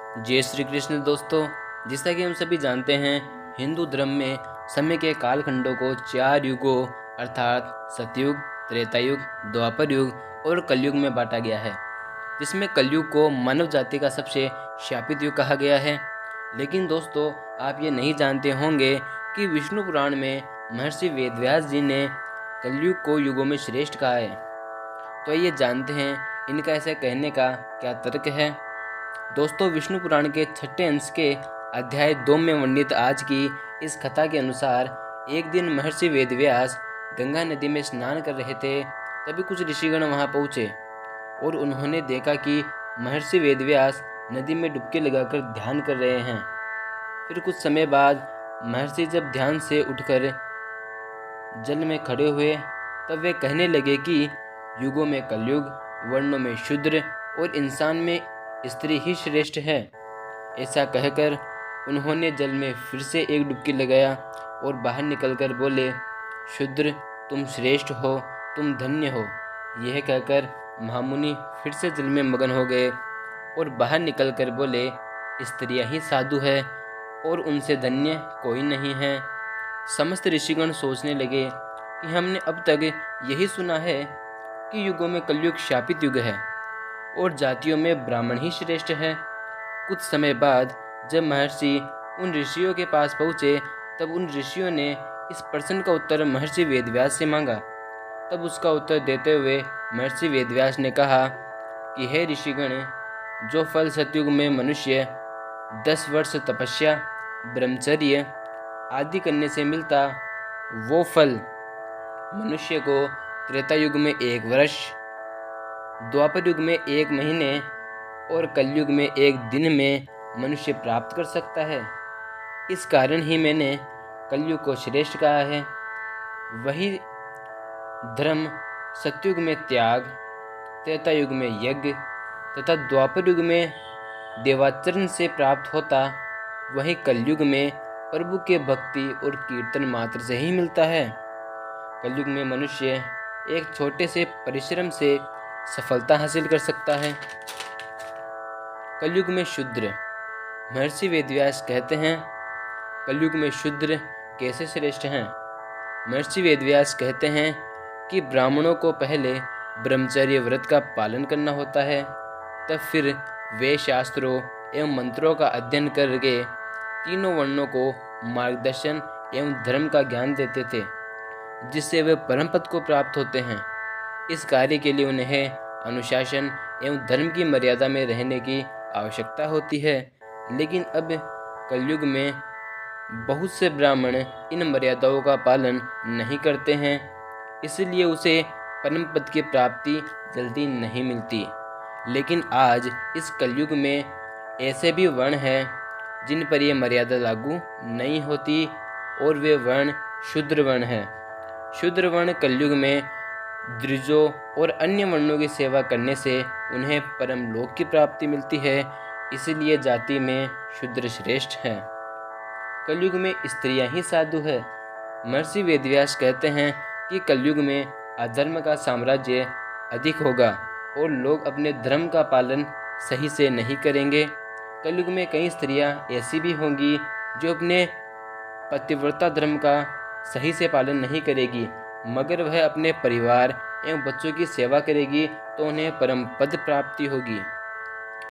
जय श्री कृष्ण दोस्तों। जैसा कि हम सभी जानते हैं, हिंदू धर्म में समय के कालखंडों को 4 युगों अर्थात सतयुग, त्रेता युग, द्वापर युग और कलयुग में बांटा गया है, जिसमें कलयुग को मानव जाति का सबसे शापित युग कहा गया है। लेकिन दोस्तों, आप ये नहीं जानते होंगे कि विष्णु पुराण में महर्षि वेदव्यास जी ने कलयुग को युगों में श्रेष्ठ कहा है। तो ये जानते हैं इनका ऐसा कहने का क्या तर्क है। दोस्तों, विष्णु पुराण के 6ठे अंश के अध्याय 2 में वर्णित आज की इस कथा के अनुसार एक दिन महर्षि वेदव्यास गंगा नदी में स्नान कर रहे थे। तभी कुछ ऋषिगण वहां पहुंचे और उन्होंने देखा कि महर्षि वेदव्यास नदी में डुबकी लगाकर ध्यान कर रहे हैं। फिर कुछ समय बाद महर्षि जब ध्यान से उठकर जल में खड़े हुए, तब वे कहने लगे कि युगों में कलयुग, वर्णों में शूद्र और इंसान में स्त्री ही श्रेष्ठ है। ऐसा कहकर उन्होंने जल में फिर से एक डुबकी लगाया और बाहर निकलकर बोले, शूद्र तुम श्रेष्ठ हो, तुम धन्य हो। यह कहकर महामुनि फिर से जल में मगन हो गए और बाहर निकलकर बोले, स्त्रियां ही साधु है और उनसे धन्य कोई नहीं है। समस्त ऋषिगण सोचने लगे कि हमने अब तक यही सुना है कि युगों में कलयुग शापित युग है और जातियों में ब्राह्मण ही श्रेष्ठ है। कुछ समय बाद जब महर्षि उन ऋषियों के पास पहुँचे, तब उन ऋषियों ने इस प्रश्न का उत्तर महर्षि वेदव्यास से मांगा। तब उसका उत्तर देते हुए महर्षि वेदव्यास ने कहा कि हे ऋषिगण, जो फल सतयुग में मनुष्य 10 वर्ष तपस्या, ब्रह्मचर्य आदि करने से मिलता, वो फल मनुष्य को त्रेता युग में 1 वर्ष, द्वापर युग में 1 महीने और कलयुग में 1 दिन में मनुष्य प्राप्त कर सकता है। इस कारण ही मैंने कलयुग को श्रेष्ठ कहा है। वही धर्म सतयुग में त्याग, त्रेता युग में यज्ञ तथा द्वापर युग में देवाचरण से प्राप्त होता, वही कलयुग में प्रभु के भक्ति और कीर्तन मात्र से ही मिलता है। कलयुग में मनुष्य एक छोटे से परिश्रम से सफलता हासिल कर सकता है। कलयुग में शूद्र। महर्षि वेदव्यास कहते हैं, कलयुग में शूद्र कैसे श्रेष्ठ हैं। महर्षि वेदव्यास कहते हैं कि ब्राह्मणों को पहले ब्रह्मचर्य व्रत का पालन करना होता है, तब फिर वे शास्त्रों एवं मंत्रों का अध्ययन करके तीनों वर्णों को मार्गदर्शन एवं धर्म का ज्ञान देते थे, जिससे वे परम पद को प्राप्त होते हैं। इस कार्य के लिए उन्हें अनुशासन एवं धर्म की मर्यादा में रहने की आवश्यकता होती है। लेकिन अब कलयुग में बहुत से ब्राह्मण इन मर्यादाओं का पालन नहीं करते हैं, इसलिए उसे परम पद की प्राप्ति जल्दी नहीं मिलती। लेकिन आज इस कलयुग में ऐसे भी वर्ण हैं जिन पर यह मर्यादा लागू नहीं होती, और वे वर्ण शूद्र वर्ण हैं। शूद्र वर्ण कलयुग में द्विजों और अन्य वर्णों की सेवा करने से उन्हें परम लोक की प्राप्ति मिलती है, इसलिए जाति में शूद्र श्रेष्ठ हैं। कलयुग में स्त्रियां ही साधु है। महर्षि वेदव्यास कहते हैं कि कलयुग में अधर्म का साम्राज्य अधिक होगा और लोग अपने धर्म का पालन सही से नहीं करेंगे। कलयुग में कई स्त्रियां ऐसी भी होंगी जो अपने पतिव्रता धर्म का सही से पालन नहीं करेगी, मगर वह अपने परिवार एवं बच्चों की सेवा करेगी, तो उन्हें परम पद प्राप्ति होगी।